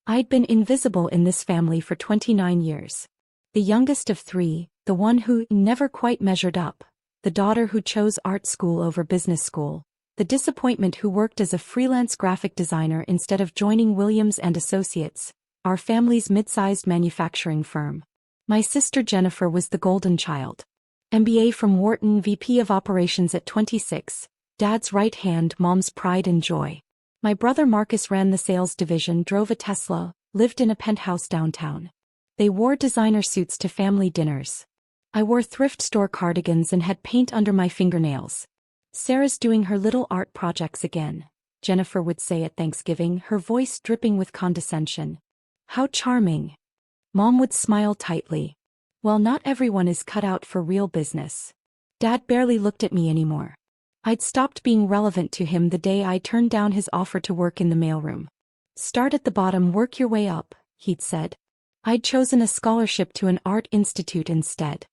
I'd been invisible in this family for 29 years. The youngest of three, the one who never quite measured up, the daughter who chose art school over business school, the disappointment who worked as a freelance graphic designer instead of joining Williams and Associates, our family's mid-sized manufacturing firm. My sister Jennifer was the golden child. MBA from Wharton, VP of Operations at 26, Dad's right hand, Mom's pride and joy. My brother Marcus ran the sales division, drove a Tesla, lived in a penthouse downtown. They wore designer suits to family dinners. I wore thrift store cardigans and had paint under my fingernails. Sarah's doing her little art projects again, Jennifer would say at Thanksgiving, her voice dripping with condescension. How charming. Mom would smile tightly. Well, not everyone is cut out for real business. Dad barely looked at me anymore. I'd stopped being relevant to him the day I turned down his offer to work in the mailroom. Start at the bottom, work your way up, he'd said. I'd chosen a scholarship to an art institute instead.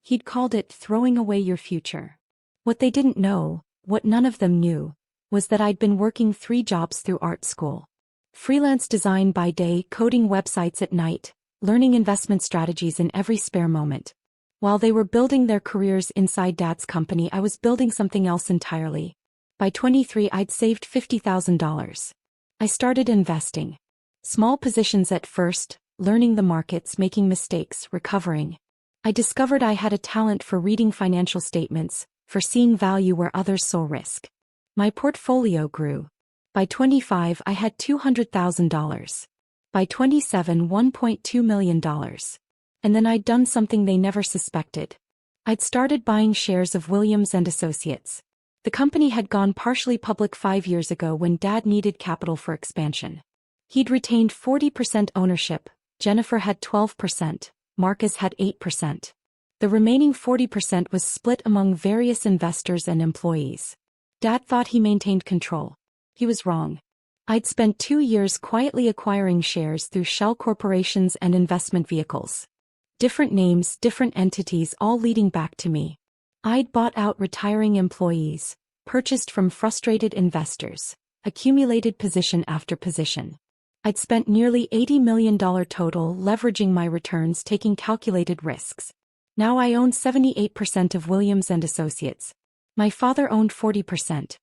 He'd called it throwing away your future. What they didn't know, what none of them knew, was that I'd been working 3 jobs through art school. Freelance design by day, coding websites at night, learning investment strategies in every spare moment. While they were building their careers inside Dad's company, I was building something else entirely. By 23, I'd saved $50,000. I started investing. Small positions at first, learning the markets, making mistakes, recovering. I discovered I had a talent for reading financial statements, for seeing value where others saw risk. My portfolio grew. By 25, I had $200,000. By 27, $1.2 million. And then I'd done something they never suspected. I'd started buying shares of Williams and Associates. The company had gone partially public 5 years ago when Dad needed capital for expansion. He'd retained 40% ownership, Jennifer had 12%, Marcus had 8%. The remaining 40% was split among various investors and employees. Dad thought he maintained control. He was wrong. I'd spent 2 years quietly acquiring shares through shell corporations and investment vehicles. Different names, different entities, all leading back to me. I'd bought out retiring employees, purchased from frustrated investors, accumulated position after position. I'd spent nearly $80 million total leveraging my returns, taking calculated risks. Now I own 78% of Williams and Associates. My father owned 40%.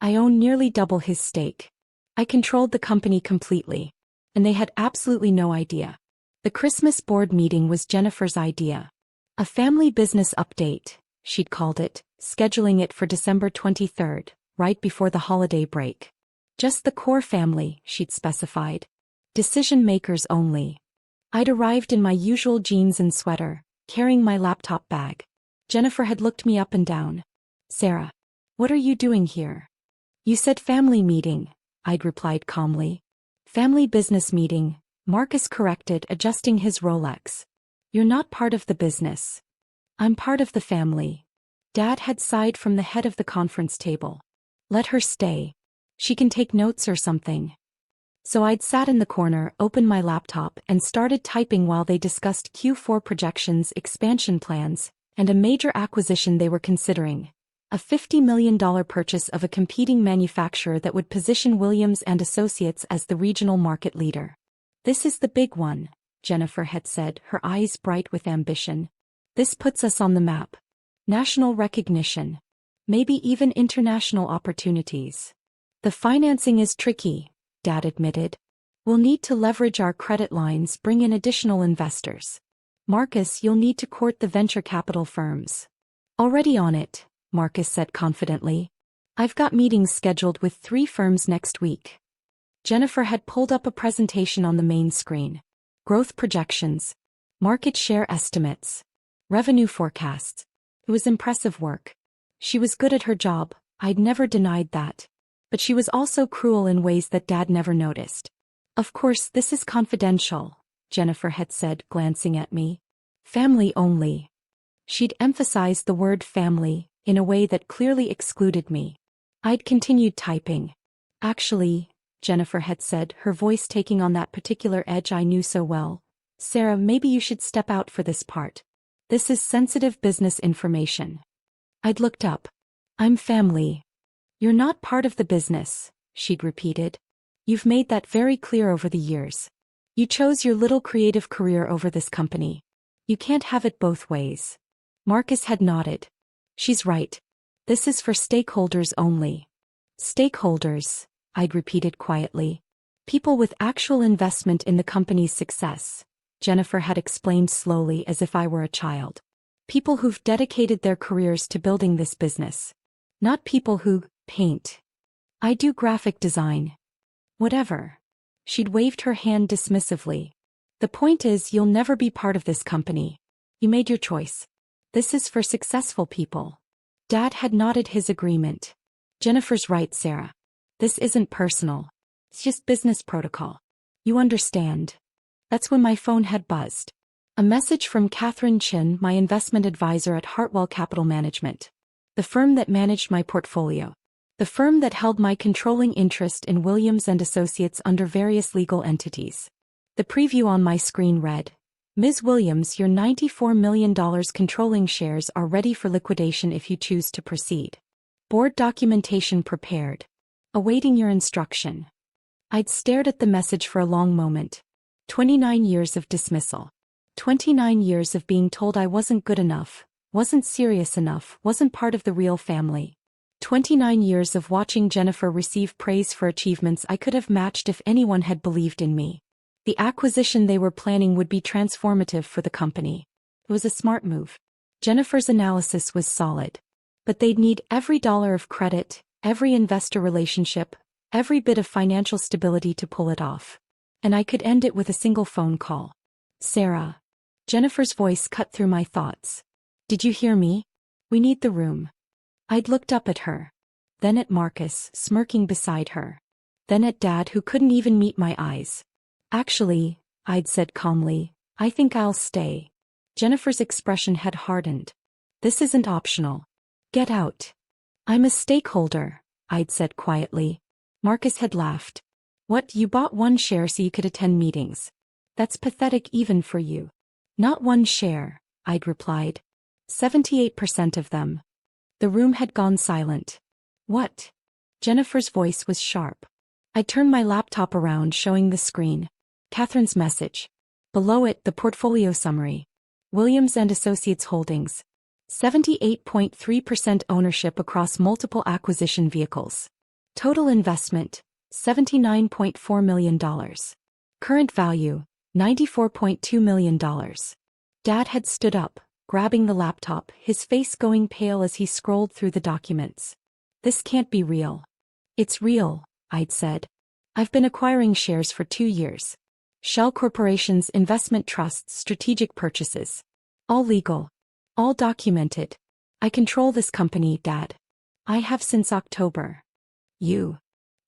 I own nearly double his stake. I controlled the company completely. And they had absolutely no idea. The Christmas board meeting was Jennifer's idea. A family business update, she'd called it, scheduling it for December 23rd, right before the holiday break. Just the core family, she'd specified. Decision makers only. I'd arrived in my usual jeans and sweater, carrying my laptop bag. Jennifer had looked me up and down. Sarah, what are you doing here? You said family meeting, I'd replied calmly. Family business meeting, Marcus corrected, adjusting his Rolex. You're not part of the business. I'm part of the family. Dad had sighed from the head of the conference table. Let her stay. She can take notes or something. So I'd sat in the corner, opened my laptop, and started typing while they discussed Q4 projections, expansion plans, and a major acquisition they were considering. A $50 million purchase of a competing manufacturer that would position Williams and Associates as the regional market leader. This is the big one, Jennifer had said, her eyes bright with ambition. This puts us on the map. National recognition. Maybe even international opportunities. The financing is tricky, Dad admitted. We'll need to leverage our credit lines, bring in additional investors. Marcus, you'll need to court the venture capital firms. Already on it, Marcus said confidently. I've got meetings scheduled with 3 firms next week. Jennifer had pulled up a presentation on the main screen. Growth projections. Market share estimates. Revenue forecasts. It was impressive work. She was good at her job, I'd never denied that. But she was also cruel in ways that Dad never noticed. Of course, this is confidential, Jennifer had said, glancing at me. Family only. She'd emphasized the word family, in a way that clearly excluded me. I'd continued typing. Actually, Jennifer had said, her voice taking on that particular edge I knew so well. Sarah, maybe you should step out for this part. This is sensitive business information. I'd looked up. I'm family. You're not part of the business, she'd repeated. You've made that very clear over the years. You chose your little creative career over this company. You can't have it both ways. Marcus had nodded. She's right. This is for stakeholders only. Stakeholders, I'd repeated quietly. People with actual investment in the company's success, Jennifer had explained slowly as if I were a child. People who've dedicated their careers to building this business. Not people who paint. I do graphic design. Whatever. She'd waved her hand dismissively. The point is, you'll never be part of this company. You made your choice. This is for successful people. Dad had nodded his agreement. Jennifer's right, Sarah. This isn't personal. It's just business protocol. You understand. That's when my phone had buzzed. A message from Catherine Chin, my investment advisor at Hartwell Capital Management. The firm that managed my portfolio. The firm that held my controlling interest in Williams & Associates under various legal entities. The preview on my screen read, Ms. Williams, your $94 million controlling shares are ready for liquidation if you choose to proceed. Board documentation prepared. Awaiting your instruction. I'd stared at the message for a long moment. 29 years of dismissal. 29 years of being told I wasn't good enough, wasn't serious enough, wasn't part of the real family. 29 years of watching Jennifer receive praise for achievements I could have matched if anyone had believed in me. The acquisition they were planning would be transformative for the company. It was a smart move. Jennifer's analysis was solid. But they'd need every dollar of credit, every investor relationship, every bit of financial stability to pull it off. And I could end it with a single phone call. Sarah. Jennifer's voice cut through my thoughts. Did you hear me? We need the room. I'd looked up at her. Then at Marcus, smirking beside her. Then at Dad, who couldn't even meet my eyes. Actually, I'd said calmly, I think I'll stay. Jennifer's expression had hardened. This isn't optional. Get out. I'm a stakeholder, I'd said quietly. Marcus had laughed. What, you bought one share so you could attend meetings? That's pathetic even for you. Not one share, I'd replied. 78% of them. The room had gone silent. What? Jennifer's voice was sharp. I turned my laptop around, showing the screen. Catherine's message. Below it, the portfolio summary. Williams & Associates Holdings. 78.3% ownership across multiple acquisition vehicles. Total investment, $79.4 million. Current value, $94.2 million. Dad had stood up, grabbing the laptop, his face going pale as he scrolled through the documents. This can't be real. It's real, I'd said. I've been acquiring shares for 2 years. Shell Corporation's investment trusts, strategic purchases. All legal. All documented. I control this company, Dad. I have since October. You.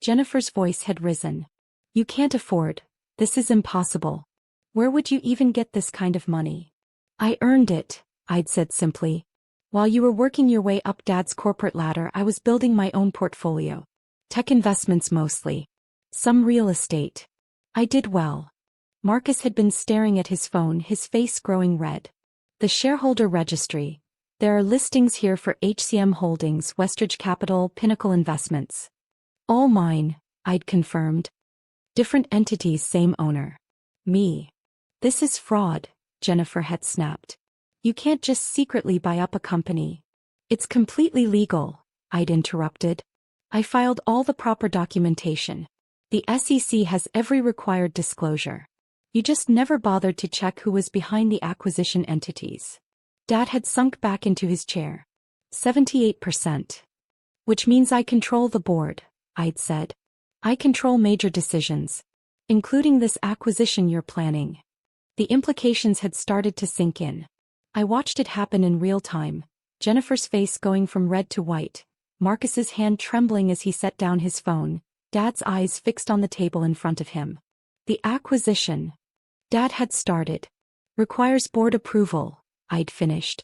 Jennifer's voice had risen. You can't afford. This is impossible. Where would you even get this kind of money? I earned it, I'd said simply. While you were working your way up Dad's corporate ladder, I was building my own portfolio. Tech investments mostly. Some real estate. I did well. Marcus had been staring at his phone, his face growing red. The shareholder registry. There are listings here for HCM Holdings, Westridge Capital, Pinnacle Investments. All mine, I'd confirmed. Different entities, same owner. Me. This is fraud, Jennifer had snapped. You can't just secretly buy up a company. It's completely legal, I'd interrupted. I filed all the proper documentation. The SEC has every required disclosure. You just never bothered to check who was behind the acquisition entities. Dad had sunk back into his chair. 78%. Which means I control the board, I'd said. I control major decisions. Including this acquisition you're planning. The implications had started to sink in. I watched it happen in real time, Jennifer's face going from red to white, Marcus's hand trembling as he set down his phone, Dad's eyes fixed on the table in front of him. The acquisition. Dad had started. Requires board approval, I'd finished.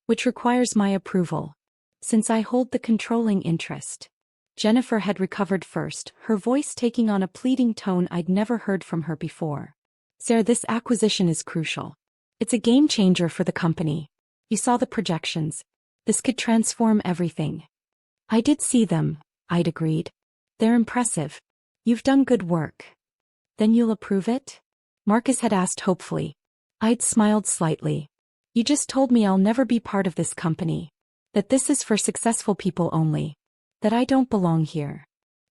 Which requires my approval. Since I hold the controlling interest. Jennifer had recovered first, her voice taking on a pleading tone I'd never heard from her before. Sarah, this acquisition is crucial. It's a game changer for the company. You saw the projections. This could transform everything. I did see them, I'd agreed. They're impressive. You've done good work. Then you'll approve it? Marcus had asked hopefully. I'd smiled slightly. You just told me I'll never be part of this company. That this is for successful people only. That I don't belong here.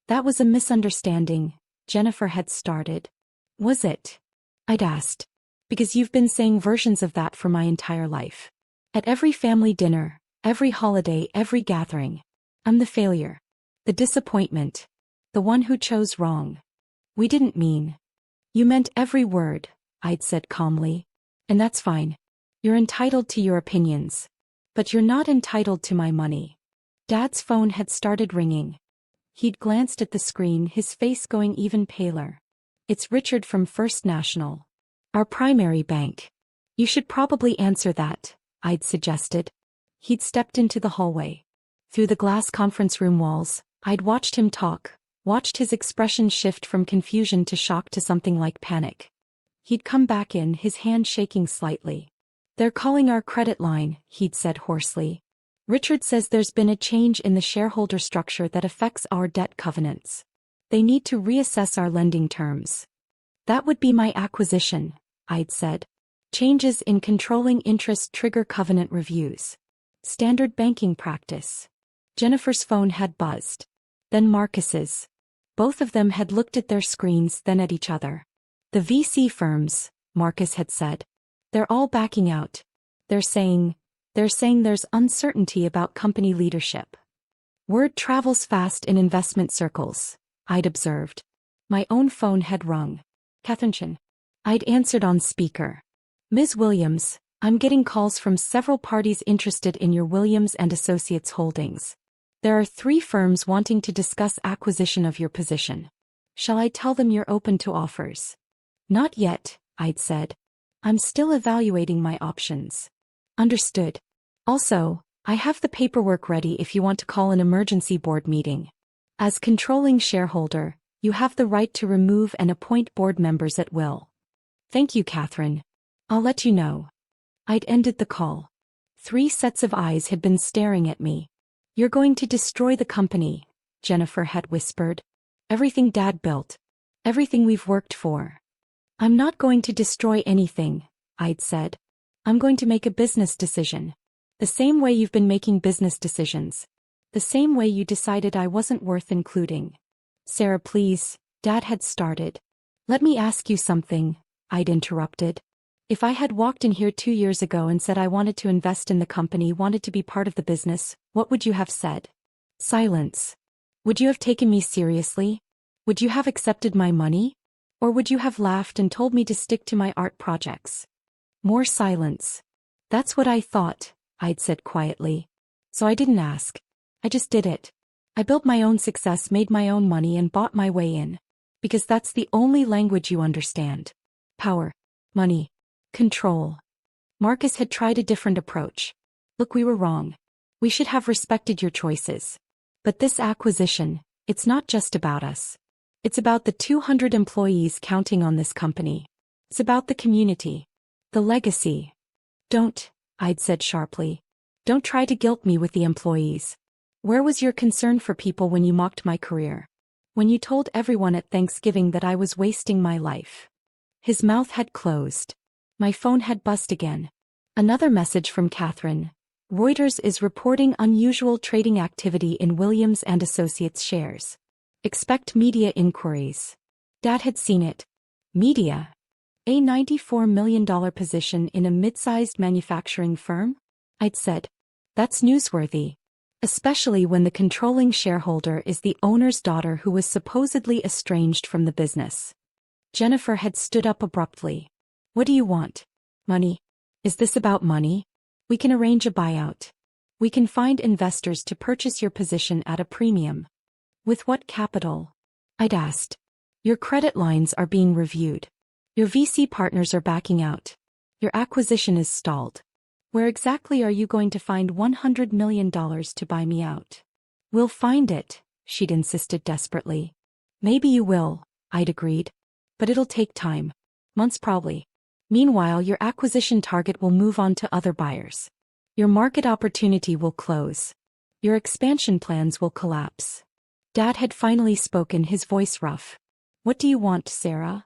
That was a misunderstanding, Jennifer had started. Was it? I'd asked. Because you've been saying versions of that for my entire life. At every family dinner, every holiday, every gathering. I'm the failure. The disappointment. The one who chose wrong. We didn't mean. You meant every word, I'd said calmly. And that's fine. You're entitled to your opinions. But you're not entitled to my money. Dad's phone had started ringing. He'd glanced at the screen, his face going even paler. It's Richard from First National. Our primary bank. You should probably answer that, I'd suggested. He'd stepped into the hallway. Through the glass conference room walls, I'd watched him talk, watched his expression shift from confusion to shock to something like panic. He'd come back in, his hand shaking slightly. They're calling our credit line, he'd said hoarsely. Richard says there's been a change in the shareholder structure that affects our debt covenants. They need to reassess our lending terms. That would be my acquisition, I'd said. Changes in controlling interest trigger covenant reviews. Standard banking practice. Jennifer's phone had buzzed. Then Marcus's. Both of them had looked at their screens, then at each other. The VC firms, Marcus had said. They're all backing out. They're saying there's uncertainty about company leadership. Word travels fast in investment circles, I'd observed. My own phone had rung. Catherine. I'd answered on speaker. Ms. Williams, I'm getting calls from several parties interested in your Williams and Associates holdings. There are 3 firms wanting to discuss acquisition of your position. Shall I tell them you're open to offers? Not yet, I'd said. I'm still evaluating my options. Understood. Also, I have the paperwork ready if you want to call an emergency board meeting. As controlling shareholder, you have the right to remove and appoint board members at will. Thank you, Catherine. I'll let you know. I'd ended the call. 3 sets of eyes had been staring at me. You're going to destroy the company, Jennifer had whispered. Everything Dad built. Everything we've worked for. I'm not going to destroy anything, I'd said. I'm going to make a business decision. The same way you've been making business decisions. The same way you decided I wasn't worth including. Sarah, please, Dad had started. Let me ask you something, I'd interrupted. If I had walked in here 2 years ago and said I wanted to invest in the company, wanted to be part of the business, what would you have said? Silence. Would you have taken me seriously? Would you have accepted my money? Or would you have laughed and told me to stick to my art projects? More silence. That's what I thought, I'd said quietly. So I didn't ask. I just did it. I built my own success, made my own money, and bought my way in. Because that's the only language you understand. Power. Money. Control. Marcus had tried a different approach. Look, we were wrong. We should have respected your choices. But this acquisition, it's not just about us. It's about the 200 employees counting on this company. It's about the community. The legacy. Don't, I'd said sharply. Don't try to guilt me with the employees. Where was your concern for people when you mocked my career? When you told everyone at Thanksgiving that I was wasting my life? His mouth had closed. My phone had buzzed again. Another message from Catherine. Reuters is reporting unusual trading activity in Williams and Associates shares. Expect media inquiries. Dad had seen it. Media. A $94 million position in a mid-sized manufacturing firm? I'd said. That's newsworthy. Especially when the controlling shareholder is the owner's daughter who was supposedly estranged from the business. Jennifer had stood up abruptly. What do you want? Money? Is this about money? We can arrange a buyout. We can find investors to purchase your position at a premium. With what capital? I'd asked. Your credit lines are being reviewed. Your VC partners are backing out. Your acquisition is stalled. Where exactly are you going to find $100 million to buy me out? We'll find it, she'd insisted desperately. Maybe you will, I'd agreed. But it'll take time. Months probably. Meanwhile, your acquisition target will move on to other buyers. Your market opportunity will close. Your expansion plans will collapse. Dad had finally spoken, his voice rough. What do you want, Sarah?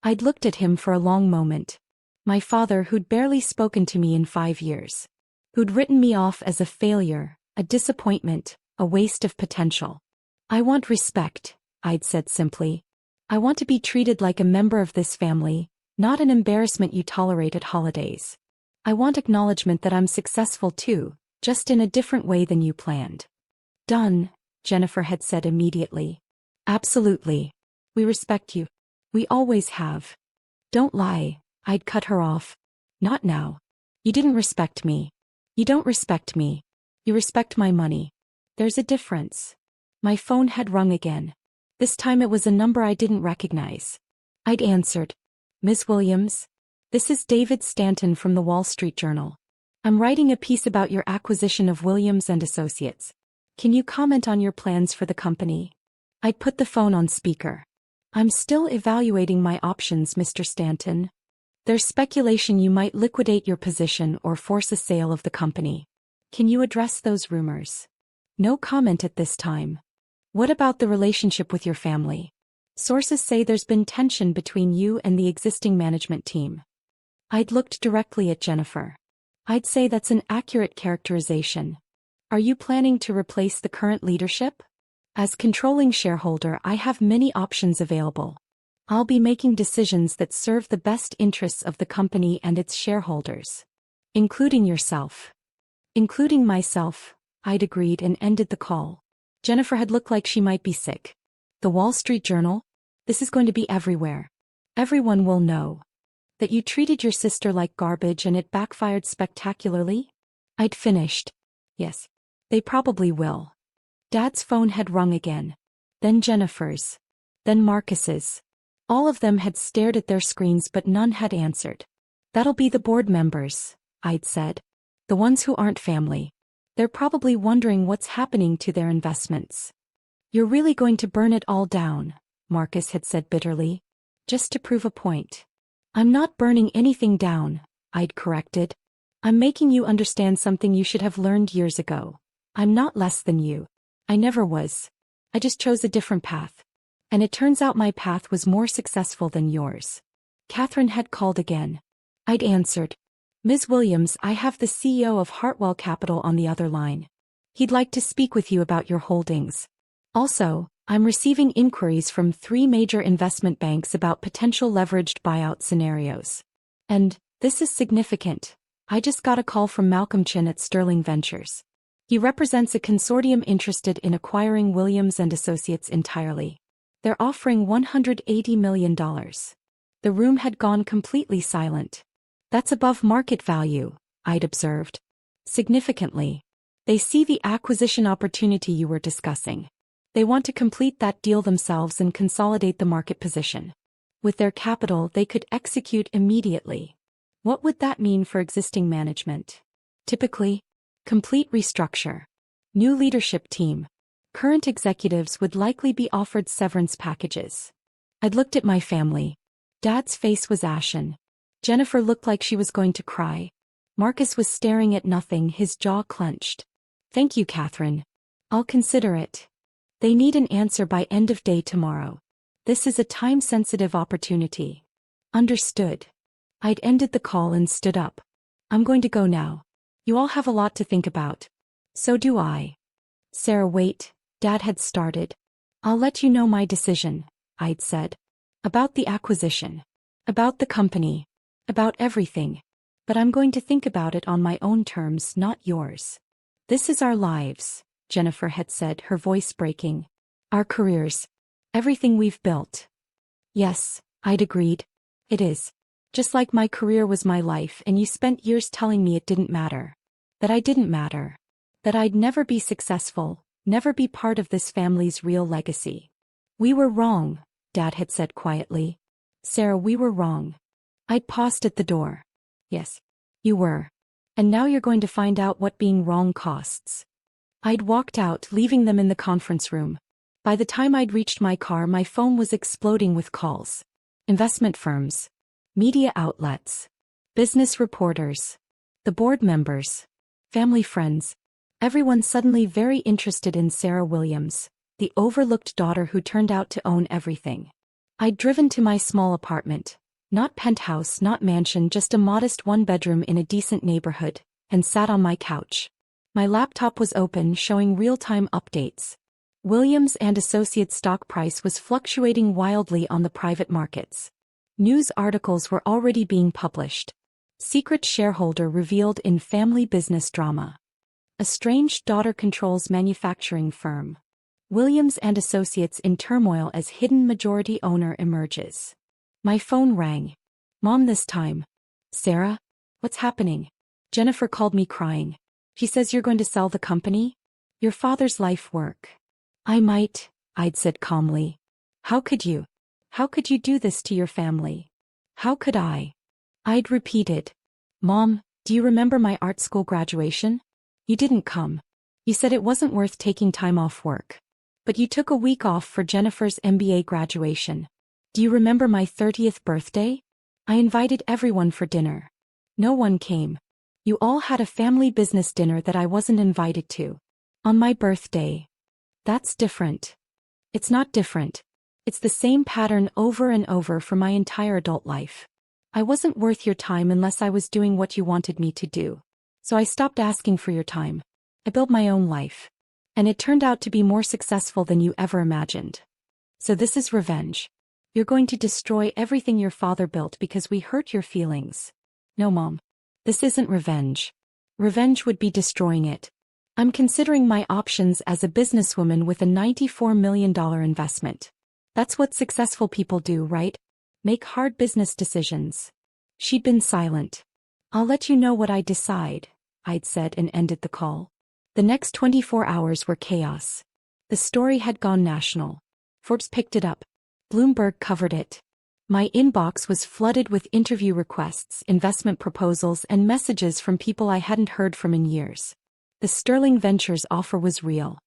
I'd looked at him for a long moment. My father who'd barely spoken to me in 5 years. Who'd written me off as a failure, a disappointment, a waste of potential. I want respect, I'd said simply. I want to be treated like a member of this family, not an embarrassment you tolerate at holidays. I want acknowledgement that I'm successful too, just in a different way than you planned. Done, Jennifer had said immediately. Absolutely. We respect you. We always have. Don't lie, I'd cut her off. Not now. You didn't respect me. You don't respect me. You respect my money. There's a difference. My phone had rung again. This time it was a number I didn't recognize. I'd answered. Ms. Williams? This is David Stanton from the Wall Street Journal. I'm writing a piece about your acquisition of Williams & Associates. Can you comment on your plans for the company? I'd put the phone on speaker. I'm still evaluating my options, Mr. Stanton. There's speculation you might liquidate your position or force a sale of the company. Can you address those rumors? No comment at this time. What about the relationship with your family? Sources say there's been tension between you and the existing management team. I'd looked directly at Jennifer. I'd say that's an accurate characterization. Are you planning to replace the current leadership? As controlling shareholder, I have many options available. I'll be making decisions that serve the best interests of the company and its shareholders. Including yourself. Including myself, I'd agreed and ended the call. Jennifer had looked like she might be sick. The Wall Street Journal? This is going to be everywhere. Everyone will know. That you treated your sister like garbage and it backfired spectacularly? I'd finished. Yes. They probably will. Dad's phone had rung again. Then Jennifer's. Then Marcus's. All of them had stared at their screens but none had answered. That'll be the board members, I'd said. The ones who aren't family. They're probably wondering what's happening to their investments. You're really going to burn it all down, Marcus had said bitterly. Just to prove a point. I'm not burning anything down, I'd corrected. I'm making you understand something you should have learned years ago. I'm not less than you. I never was. I just chose a different path. And it turns out my path was more successful than yours. Catherine had called again. I'd answered. Ms. Williams, I have the CEO of Hartwell Capital on the other line. He'd like to speak with you about your holdings. Also, I'm receiving inquiries from 3 major investment banks about potential leveraged buyout scenarios. And, this is significant. I just got a call from Malcolm Chin at Sterling Ventures. He represents a consortium interested in acquiring Williams & Associates entirely. They're offering $180 million. The room had gone completely silent. That's above market value, I'd observed. Significantly. They see the acquisition opportunity you were discussing. They want to complete that deal themselves and consolidate the market position. With their capital, they could execute immediately. What would that mean for existing management? Typically, complete restructure. New leadership team. Current executives would likely be offered severance packages. I'd looked at my family. Dad's face was ashen. Jennifer looked like she was going to cry. Marcus was staring at nothing, his jaw clenched. Thank you, Catherine. I'll consider it. They need an answer by end of day tomorrow. This is a time-sensitive opportunity. Understood. I'd ended the call and stood up. I'm going to go now. You all have a lot to think about. So do I. Sarah, wait, Dad had started. I'll let you know my decision, I'd said. About the acquisition. About the company. About everything. But I'm going to think about it on my own terms, not yours. This is our lives, Jennifer had said, her voice breaking. Our careers. Everything we've built. Yes, I'd agreed. It is. Just like my career was my life and you spent years telling me it didn't matter. That I didn't matter. That I'd never be successful, never be part of this family's real legacy. We were wrong, Dad had said quietly. Sarah, we were wrong. I'd paused at the door. Yes. You were. And now you're going to find out what being wrong costs. I'd walked out, leaving them in the conference room. By the time I'd reached my car, my phone was exploding with calls. Investment firms. Media outlets. Business reporters. The board members. Family friends. Everyone suddenly very interested in Sarah Williams, the overlooked daughter who turned out to own everything. I'd driven to my small apartment, Not penthouse, not mansion, just a modest one-bedroom in a decent neighborhood, and sat on my couch. My laptop was open, showing real-time updates. Williams and Associates stock price was fluctuating wildly on the private markets. News articles were already being published. Secret shareholder revealed in family business drama. Estranged daughter controls manufacturing firm. Williams and Associates in turmoil as hidden majority owner emerges. My phone rang. Mom this time. Sarah? What's happening? Jennifer called me crying. She says you're going to sell the company? Your father's life work. I might, I'd said calmly. How could you? How could you do this to your family? How could I? I'd repeated. Mom, do you remember my art school graduation? You didn't come. You said it wasn't worth taking time off work. But you took a week off for Jennifer's MBA graduation. Do you remember my 30th birthday? I invited everyone for dinner. No one came. You all had a family business dinner that I wasn't invited to. On my birthday. That's different. It's not different. It's the same pattern over and over for my entire adult life. I wasn't worth your time unless I was doing what you wanted me to do. So I stopped asking for your time. I built my own life. And it turned out to be more successful than you ever imagined. So this is revenge. You're going to destroy everything your father built because we hurt your feelings. No, Mom. This isn't revenge. Revenge would be destroying it. I'm considering my options as a businesswoman with a $94 million investment. That's what successful people do, right? Make hard business decisions. She'd been silent. I'll let you know what I decide, I'd said and ended the call. The next 24 hours were chaos. The story had gone national. Forbes picked it up. Bloomberg covered it. My inbox was flooded with interview requests, investment proposals, and messages from people I hadn't heard from in years. The Sterling Ventures offer was real.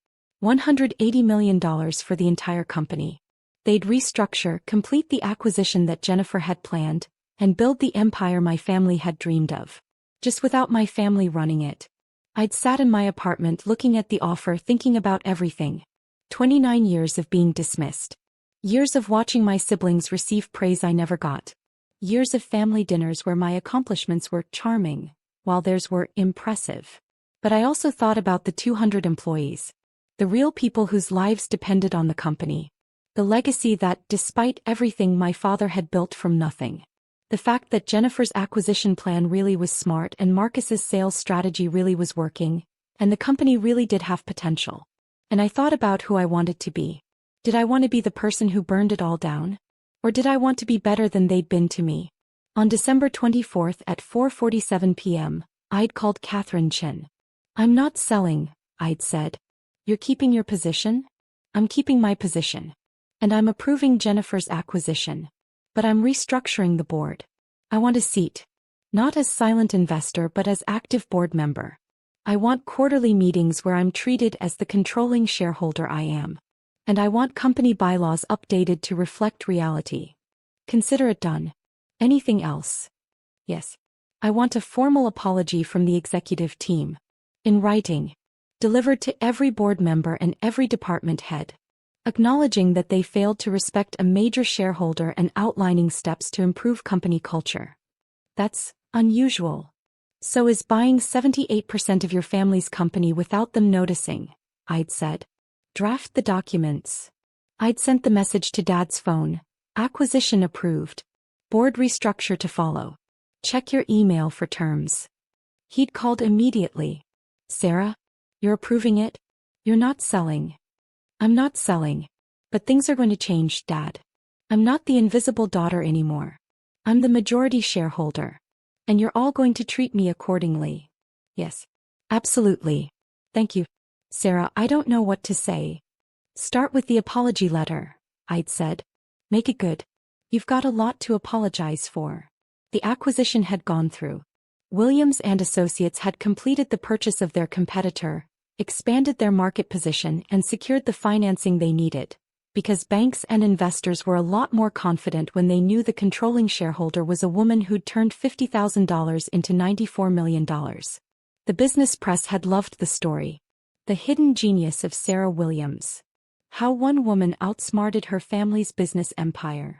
$180 million for the entire company. They'd restructure, complete the acquisition that Jennifer had planned, and build the empire my family had dreamed of. Just without my family running it. I'd sat in my apartment looking at the offer, thinking about everything. 29 years of being dismissed. Years of watching my siblings receive praise I never got. Years of family dinners where my accomplishments were charming, while theirs were impressive. But I also thought about the 200 employees. The real people whose lives depended on the company. The legacy that, despite everything my father had built from nothing. The fact that Jennifer's acquisition plan really was smart and Marcus's sales strategy really was working, and the company really did have potential. And I thought about who I wanted to be. Did I want to be the person who burned it all down? Or did I want to be better than they'd been to me? On December 24th at 4:47 p.m., I'd called Catherine Chin. I'm not selling, I'd said. You're keeping your position? I'm keeping my position. And I'm approving Jennifer's acquisition. But I'm restructuring the board. I want a seat. Not as silent investor but as active board member. I want quarterly meetings where I'm treated as the controlling shareholder I am. And I want company bylaws updated to reflect reality. Consider it done. Anything else? Yes. I want a formal apology from the executive team. In writing. Delivered to every board member and every department head. Acknowledging that they failed to respect a major shareholder and outlining steps to improve company culture. That's unusual. So is buying 78% of your family's company without them noticing, I'd said. Draft the documents. I'd sent the message to Dad's phone. Acquisition approved. Board restructure to follow. Check your email for terms. He'd called immediately. Sarah? You're approving it? You're not selling. I'm not selling. But things are going to change, Dad. I'm not the invisible daughter anymore. I'm the majority shareholder. And you're all going to treat me accordingly. Yes. Absolutely. Thank you. Sarah, I don't know what to say. Start with the apology letter, I'd said. Make it good. You've got a lot to apologize for. The acquisition had gone through. Williams and Associates had completed the purchase of their competitor, expanded their market position and secured the financing they needed, because banks and investors were a lot more confident when they knew the controlling shareholder was a woman who'd turned $50,000 into $94 million. The business press had loved the story. The hidden genius of Sarah Williams. How one woman outsmarted her family's business empire.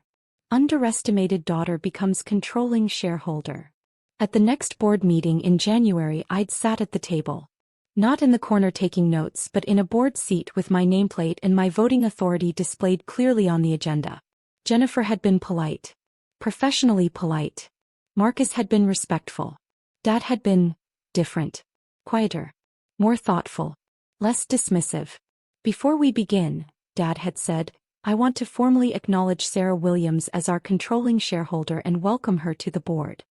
Underestimated daughter becomes controlling shareholder. At the next board meeting in January, I'd sat at the table. Not in the corner taking notes, but in a board seat with my nameplate and my voting authority displayed clearly on the agenda. Jennifer had been polite. Professionally polite. Marcus had been respectful. Dad had been different. Quieter. More thoughtful. Less dismissive. Before we begin, Dad had said, I want to formally acknowledge Sarah Williams as our controlling shareholder and welcome her to the board.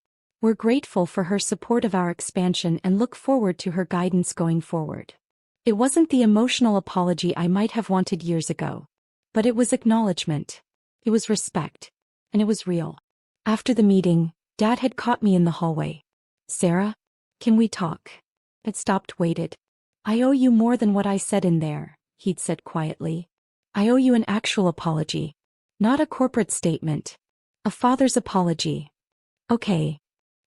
We're grateful for her support of our expansion and look forward to her guidance going forward. It wasn't the emotional apology I might have wanted years ago. But it was acknowledgement. It was respect. And it was real. After the meeting, Dad had caught me in the hallway. Sarah? Can we talk? It stopped, waited. I owe you more than what I said in there, he'd said quietly. I owe you an actual apology. Not a corporate statement. A father's apology. Okay.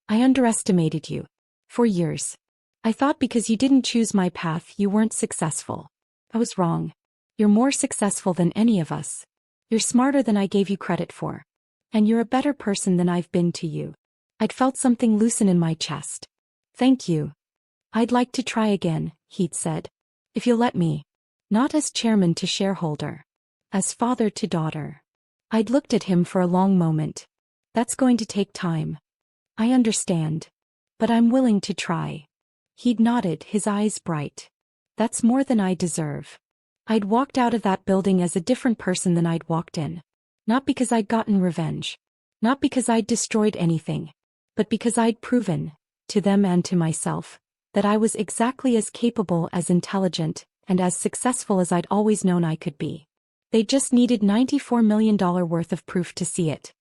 I underestimated you. For years. I thought because you didn't choose my path you weren't successful. I was wrong. You're more successful than any of us. You're smarter than I gave you credit for. And you're a better person than I've been to you. I'd felt something loosen in my chest. Thank you. I'd like to try again, he'd said. If you'll let me. Not as chairman to shareholder. As father to daughter. I'd looked at him for a long moment. That's going to take time. I understand. But I'm willing to try. He'd nodded, his eyes bright. That's more than I deserve. I'd walked out of that building as a different person than I'd walked in. Not because I'd gotten revenge. Not because I'd destroyed anything. But because I'd proven, to them and to myself, that I was exactly as capable, as intelligent, and as successful as I'd always known I could be. They just needed $94 million worth of proof to see it.